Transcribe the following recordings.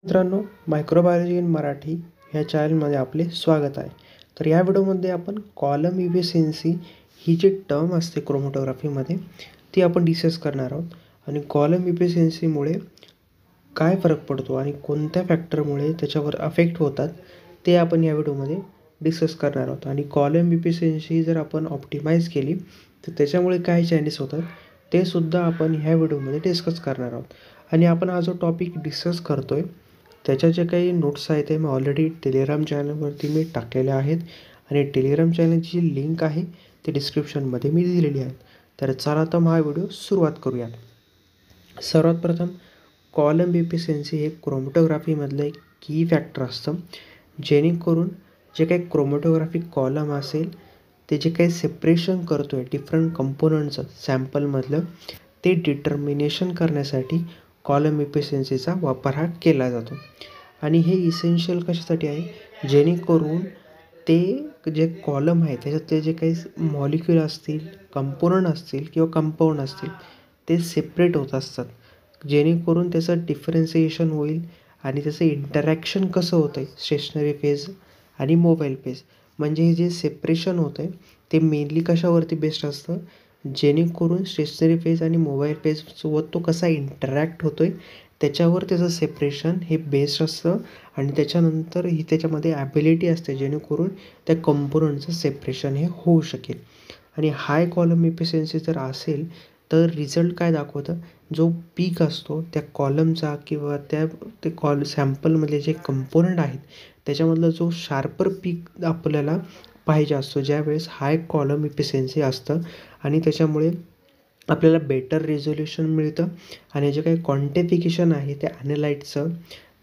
मित्रांनो, microbiology in Marathi ह्या चॅनलमध्ये आपले स्वागत आहे. तर या व्हिडिओमध्ये आपण कॉलम इफिशियन्सी ही जी टर्म असते क्रोमॅटोग्राफीमध्ये ती आपण डिस्कस करणार आहोत. आणि कॉलम इफिशियन्सीमुळे काय फरक पडतो आणि कोणत्या फॅक्टरमुळे त्याच्यावर अफेक्ट होतात ते आपण या व्हिडिओमध्ये डिस्कस करणार आहोत. आणि कॉलम इफिशियन्सी जर आपण ऑप्टिमाइज केली तर त्याच्यामुळे काय चेंजेस होतात ते सुद्धा आपण ह्या व्हिडिओमध्ये डिस्कस करणार आहोत. आणि आपण हा जो टॉपिक डिस्कस करतो आहे त्याच्या जे काही नोट्स आहेत ते मी ऑलरेडी टेलिग्राम चॅनलवरती मी टाकलेले आहेत. आणि टेलिग्राम चॅनलची जी लिंक आहे ती डिस्क्रिप्शनमध्ये मी दिलेली आहे. तर चला तर हा व्हिडिओ सुरुवात करूयात. सर्वात प्रथम कॉलम इफिशियन्सी हे क्रोमॅटोग्राफीमधलं एक की फॅक्टर असतं, जेणेकरून जे काही क्रोमॅटोग्राफिक कॉलम असेल ते जे काही सेपरेशन करतो आहे डिफरंट कंपोनंटचं सॅम्पलमधलं ते डिटर्मिनेशन करण्यासाठी कॉलम इफिशियन्सीचा वापर हा केला जातो. आणि हे इसेन्शियल कशासाठी आहे, जेणेकरून ते जे कॉलम आहे त्याच्यात ते जे काही मॉलिक्यूल असतील, कंपोनंट असतील किंवा कंपाऊंड असतील ते सेपरेट होत असतात, जेणेकरून त्याचं डिफरन्सिएशन होईल. आणि त्याचं इंटरॅक्शन कसं होतं आहे स्टेशनरी फेज आणि मोबाईल फेज, म्हणजे हे जे सेपरेशन होतं आहे ते मेनली कशावरती बेस्ड असतं, जेणेकरून स्टेशनरी फेज आणि मोबाईल फेजसोबत तो कसा इंटरॅक्ट होतो आहे त्याच्यावर त्याचं सेपरेशन हे बेस्ड असतं. आणि त्याच्यानंतर ही त्याच्यामध्ये ॲबिलिटी असते जेणेकरून त्या कंपोनंटचं सेपरेशन हे होऊ शकेल. आणि हाय कॉलम इफिशियन्सी जर असेल तर रिझल्ट काय दाखवतं, जो पीक असतो त्या कॉलमचा किंवा ते सॅम्पलमधले जे कंपोनंट आहेत त्याच्यामधला जो शार्पर पीक आपल्याला पाहिजे असतो ज्यावेळेस हाय कॉलम इफिशियन्सी असतं. आणि त्याच्यामुळे आपल्याला बेटर रिझोल्युशन मिळतं. आणि जे काही क्वांटिफिकेशन आहे त्या ॲनालाइटचं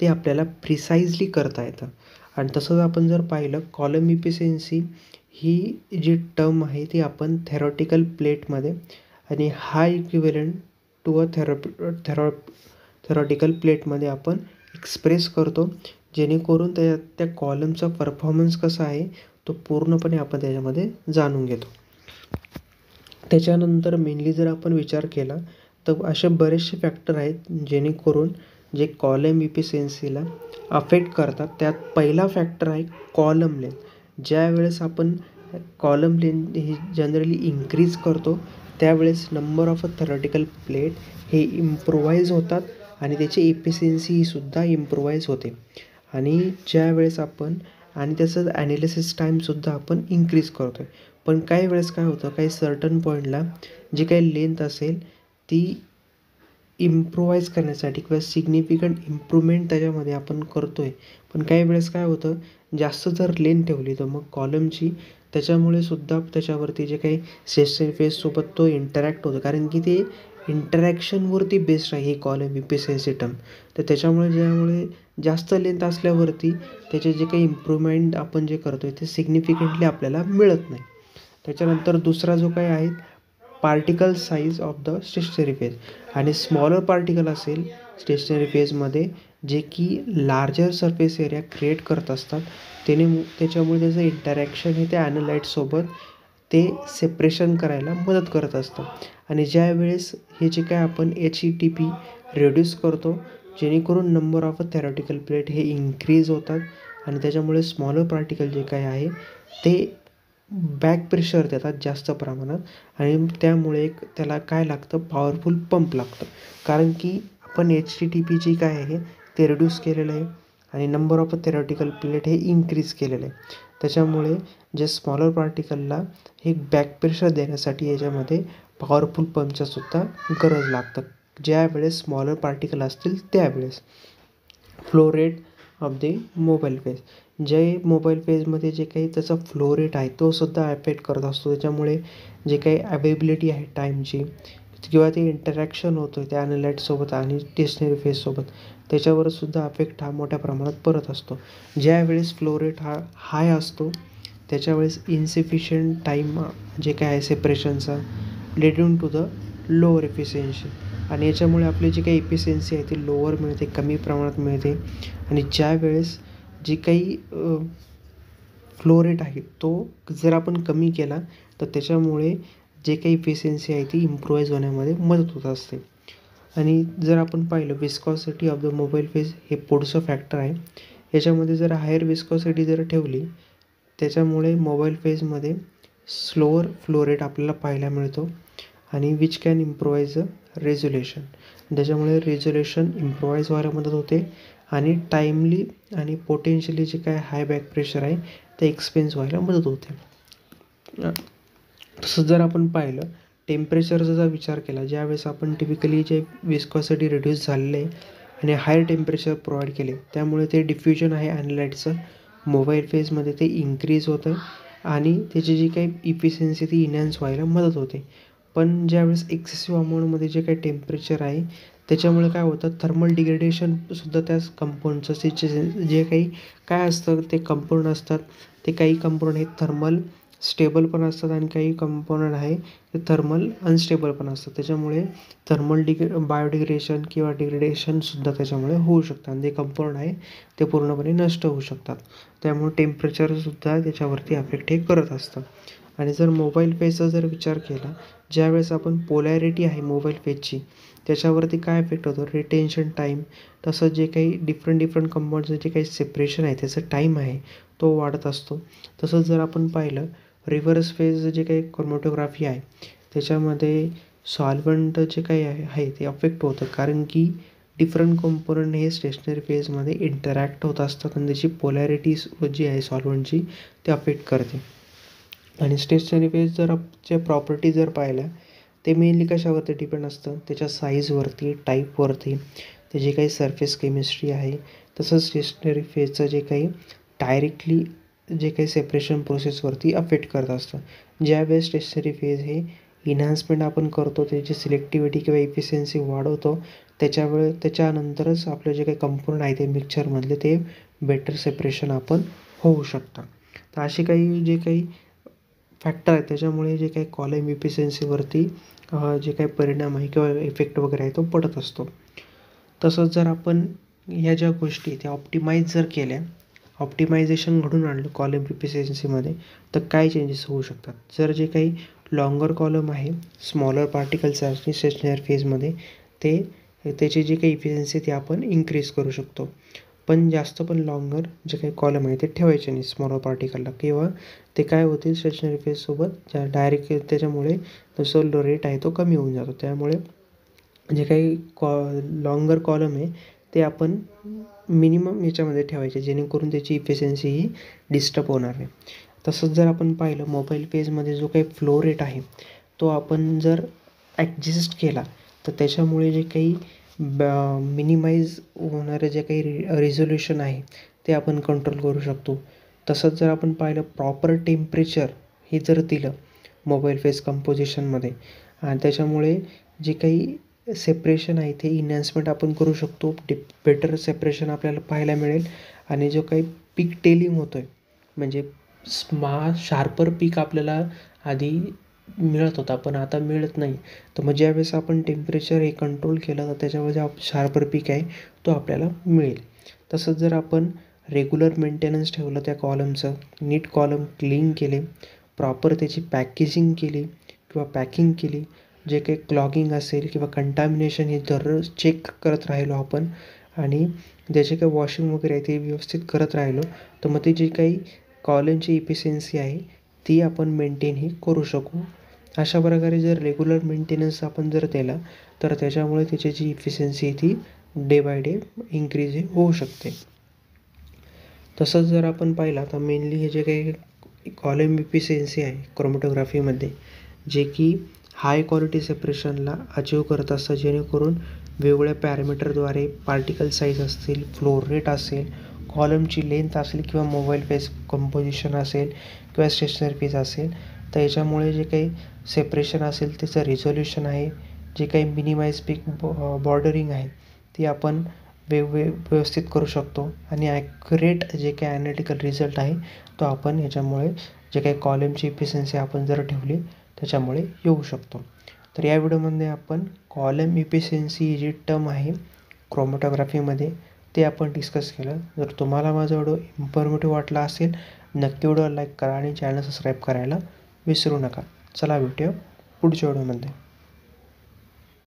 ते आपल्याला प्रिसाइजली करता येतं. आणि तसंच आपण जर पाहिलं कॉलम इफिशियन्सी ही जी टर्म आहे ती आपण थेरॉटिकल प्लेटमध्ये आणि हाय इक्विव्हॅलंट टू अ थेरॉटिकल प्लेटमध्ये आपण एक्सप्रेस करतो, जेणेकरून त्या कॉलमचा परफॉर्मन्स कसा आहे तो पूर्णपणे आपण त्याच्यामध्ये जाणून घेतो. त्याच्यानंतर मेनली जर आपण विचार केला तर असे बरेचसे फॅक्टर आहेत जेणेकरून जे कॉलम इफिशियन्सीला अफेक्ट करतात. त्यात पहिला फॅक्टर आहे कॉलम लेंथ. ज्या वेळेस आपण कॉलम लेंथ ही जनरली इन्क्रीज करतो त्यावेळेस number of a theoretical plate हे इम्प्रोवाईज होतात आणि त्याची इफिशियन्सीसुद्धा इम्प्रोवाईज होते. आणि ज्या वेळेस आपण आणि त्याचं ॲनालिसिस टाईमसुद्धा आपण इन्क्रीज करतो आहे. पण काही वेळेस काय होतं, काही सर्टन पॉईंटला जी काही लेंथ असेल ती इम्प्रोवाईज करण्यासाठी किंवा सिग्निफिकंट इम्प्रूव्हमेंट त्याच्यामध्ये आपण करतो आहे. पण काही वेळेस काय होतं, जास्त जर लेंथ ठेवली तर मग कॉलमची त्याच्यामुळे सुद्धा त्याच्यावरती जे काही स्टेशनरी फेजसोबत तो इंटरॅक्ट होतो, कारण की ते इंटरॅक्शनवरती बेस्ड आहे ही कॉलम इफिशियन्सी टर्म. तर ज्यामुळे जास्त लेंथ असल्यावरती त्याचे जे काही इम्प्रूव्हमेंट आपण जे करतो आहे ते सिग्निफिकंटली आपल्याला मिळत नाही. त्याच्यानंतर दुसरा जो काही आहे particle size of the stationary phase. आणि स्मॉलर पार्टिकल असेल स्टेशनरी फेजमध्ये जे की लार्जर सरफेस एरिया क्रिएट करत असतात, त्याच्यामुळे त्याचं इंटरॅक्शन हे त्या ॲनालाइटसोबत ते सेपरेशन करायला मदत करत असतं. आणि ज्या वेळेस हे जे काय आपण HETP रिड्यूस करतो, जेणेकरून number of a theoretical plate हे इन्क्रीज होतात. आणि त्याच्यामुळे स्मॉलर पार्टिकल जे काय आहे ते बॅक प्रेशर देतात जास्त प्रमाणात. आणि त्यामुळे त्याला काय लागतं, पॉवरफुल पंप लागतं. कारण की आपण HETP जी काय आहे ते रिड्यूस केलेलं आहे आणि नंबर ऑफ थेरॉटिकल प्लेट हे इन्क्रीज केलेलं आहे. त्याच्यामुळे जे स्मॉलर पार्टिकलला हे बॅक प्रेशर देण्यासाठी याच्यामध्ये पॉवरफुल पंपचा सुद्धा गरज लागतं ज्या वेळेस स्मॉलर पार्टिकल असतील त्यावेळेस. Flow rate of the mobile phase. जे मोबाईल फेजमध्ये जे काही त्याचा फ्लो रेट आहे तो सुद्धा अफेक्ट करत असतो. त्याच्यामुळे जे काही अवेबिलिटी आहे टाईमची किंवा ते इंटरॅक्शन होतं त्या ॲनालाइटसोबत आणि स्टेशनरी फेजसोबत त्याच्यावर सुद्धा अफेक्ट हा मोठ्या प्रमाणात पडत असतो. ज्या वेळेस फ्लो रेट हा हाय असतो त्याच्यावेळेस इन्सिफिशियंट टाईम जे काय आहे सेपरेशनचा leading to the lower efficiency. आणि याच्यामुळे आपली जी काही इफिशियन्सी आहे ती लोअर मिळते, कमी प्रमाणात मिळते. आणि ज्या वेळेस जी काही फ्लो रेट आहे तो जर आपण कमी केला तर त्याच्यामुळे जे काही इफिशियन्सी आहे ती इम्प्रूव्हाइज होण्यामध्ये मदत होत असते. आणि जर आपण पाहिलं viscosity of the mobile phase हे पुढचं फॅक्टर आहे. याच्यामध्ये जर हायर विस्कॉसिटी जर ठेवली त्याच्यामुळे मोबाईल फेजमध्ये स्लोअर फ्लो रेट आपल्याला पाहायला मिळतो आणि which can improvise the resolution. त्याच्यामुळे रेझोल्युशन इम्प्रोवाइज व्हायला मदत होते आणि टाईमली आणि पोटेन्शियली जे काय हाय बॅक प्रेशर आहे ते एक्सपेन्स व्हायला मदत होते. तसंच जर आपण पाहिलं टेम्परेचरचा जर विचार केला, ज्यावेळेस आपण टिपिकली जे विस्कॉसिटी रिड्यूस झालेलं आहे आणि हायर टेम्परेचर प्रोव्हाइड केले त्यामुळे ते डिफ्युजन आहे ॲनालाइटचं मोबाईल फेजमध्ये ते इन्क्रीज होतं आणि त्याची जी काही इफिशियन्सी ती इन्हॅन्स व्हायला मदत होते. पण ज्यावेळेस एक्सेसिव्ह अमाऊंटमध्ये जे काही टेम्परेचर आहे त्याच्यामुळे काय होतं थर्मल डिग्रेडेशनसुद्धा त्या कंपाऊंडचं जे काही काय असतं ते कंपाऊंड असतात ते काही कंपाऊंड हे थर्मल स्टेबल पण असतात आणि काही कंपोनंट आहे ते थर्मल अनस्टेबल पण असतात. त्याच्यामुळे थर्मल बायोडिग्रेडेशन किंवा डिग्रेडेशनसुद्धा त्याच्यामुळे होऊ शकतं आणि जे कंपाऊंड आहे ते पूर्णपणे नष्ट होऊ शकतात. त्यामुळे टेम्परेचरसुद्धा त्याच्यावरती अफेक्ट हे करत असतं. आणि जर मोबाईल फेजचा जर विचार केला, ज्यावेळेस आपण पोलॅरिटी आहे मोबाईल फेजची त्याच्यावरती काय इफेक्ट होतो रिटेन्शन टाईम, तसं जे काही डिफरंट कंपाऊंडचं जे काही सेपरेशन आहे त्याचा टाईम आहे तो वाढत असतो. तसंच जर आपण पाहिलं रिव्हर्स फेज जे काही क्रोमॅटोग्राफी आहे त्याच्यामध्ये सॉल्व्हंट जे काही आहे ते अफेक्ट होतं कारण की डिफरंट कंपोनंट हे स्टेशनरी फेजमध्ये इंटरॅक्ट होत असतात आणि त्याची पोलॅरिटी जी आहे सॉल्व्हंटची ते अफेक्ट करते. आणि स्टेशनरी फेज जर च्या प्रॉपर्टी जर पाहिल्या ते मेनली कशावरती डिपेंड असतं त्याच्या साईजवरती, टाईपवरती, त्याची काही सरफेस केमिस्ट्री आहे. तसंच स्टेशनरी फेजचं जे काही डायरेक्टली जे काही सेपरेशन प्रोसेसवरती अफेक्ट करत असतं. ज्यावेळेस स्टेशनरी फेज हे इन्हान्समेंट आपण करतो त्याची सिलेक्टिव्हिटी किंवा इफिशियन्सी वाढवतो त्याच्यानंतरच आपलं जे काही कंपाऊंड आहे ते मिक्सचरमधले ते बेटर सेपरेशन आपण होऊ शकतं. तर असे काही जे काही फॅक्टर आहेत त्याच्यामुळे जे काही कॉलम इफिशियन्सीवरती जे काही परिणाम आहे किंवा इफेक्ट वगैरे आहे तो पडत असतो. तसंच जर आपण ह्या ज्या गोष्टी त्या ऑप्टिमाइज जर केल्या, ऑप्टिमायझेशन घडून आणलं कॉलम इफिशियन्सीमध्ये तर काय चेंजेस होऊ शकतात. जर जे काही लॉंगर कॉलम आहे स्मॉलर पार्टिकल्स असते स्टेशनरी फेजमध्ये त्याची जी काही इफिशियन्सी ती आपण इन्क्रीज करू शकतो. पण जास्त पण लॉंगर जे काही कॉलम आहे ते ठेवायचे नाही स्मॉलर पार्टिकलला किंवा ते काय होतील स्टेशनरी फेजसोबत डायरेक्ट त्याच्यामुळे जसं रेट आहे तो कमी होऊन जातो. त्यामुळे जे काही लॉंगर कॉलम आहे ते आपण मिनिमम याच्यामध्ये ठेवायचे जेणेकरून त्याची इफिशियन्सी ही डिस्टर्ब होणार नाही. तसंच जर आपण पाहिलं मोबाईल फेजमध्ये जो काही फ्लो रेट आहे तो आपण जर ॲडजस्ट केला तर त्याच्यामुळे जे काही मिनिमाइज होणारे जे काही रिझोल्युशन आहे ते आपण कंट्रोल करू शकतो. तसंच जर आपण पाहिलं प्रॉपर टेम्परेचर हे जर दिलं मोबाईल फेज कंपोजिशनमध्ये आणि त्याच्यामुळे जे काही सेपरेशन आहे ते इन्हॅन्समेंट आपण करू शकतो. बेटर सेपरेशन आपल्याला पाहायला मिळेल आणि जो काही पीक टेलिंग होतो आहे म्हणजे शार्पर पीक आपल्याला आधी मिळत होता पण आता मिळत नाही. तर मग ज्यावेळेस आपण टेम्परेचर हे कंट्रोल केलं तर त्याच्यामुळे जो शार्पर पीक आहे तो आपल्याला मिळेल. तसंच जर आपण रेग्युलर मेंटेनन्स ठेवलं त्या कॉलमचं, नीट कॉलम क्लीन केले, प्रॉपर त्याची पॅकेजिंग केली किंवा पॅकिंग केली, जे काही क्लॉगिंग असेल किंवा कंटामिनेशन हे दररोज चेक करत राहिलो आपण आणि ज्याचे काही वॉशिंग वगैरे आहे ते व्यवस्थित करत राहिलो तर मग ती जी काही कॉलमची इफिशियन्सी आहे ती आपण मेंटेन ही करू शकू. अशा प्रकारे जर रेग्युलर मेंटेनन्स आपण जर केला तर त्याच्यामुळे त्याची जी इफिशियन्सी ती डे बाय डे इन्क्रीज ही होऊ शकते. तसंच जर आपण पाहिला तर मेनली हे जे काही कॉलम इफिशियन्सी आहे क्रोमॅटोग्राफीमध्ये जे की हाय क्वालिटी सेपरेशनला अचीव करत असतं जेणेकरून वेगवेगळ्या पॅरामीटरद्वारे पार्टिकल साईज असतील, फ्लो रेट असेल, कॉलमची लेंथ असेल किंवा मोबाईल फेज कंपोजिशन असेल किंवा स्टेशनरी फेज असेल तर याच्यामुळे जे काही सेपरेशन असेल त्याचं रिझोल्युशन आहे, जे काही मिनिमाइज पीक बॉर्डरिंग आहे ती आपण व्यवस्थित करू शकतो आणि ॲक्युरेट जे काही ॲनालिटिकल रिझल्ट आहे तो आपण याच्यामुळे जे काही कॉलमची इफिशियन्सी आपण जर ठेवली त्याच्यामुळे येऊ शकतो. तर या व्हिडिओमध्ये आपण कॉलम इफिशियन्सी ही जी टर्म आहे क्रोमॅटोग्राफीमध्ये ते आपण डिस्कस केलं. जर तुम्हाला माझा व्हिडिओ इन्फॉर्मेटिव्ह वाटला असेल नक्की व्हिडिओ लाईक करा आणि चॅनल सबस्क्राईब करायला विसरू नका. चला भेटूया पुढच्या व्हिडिओमध्ये.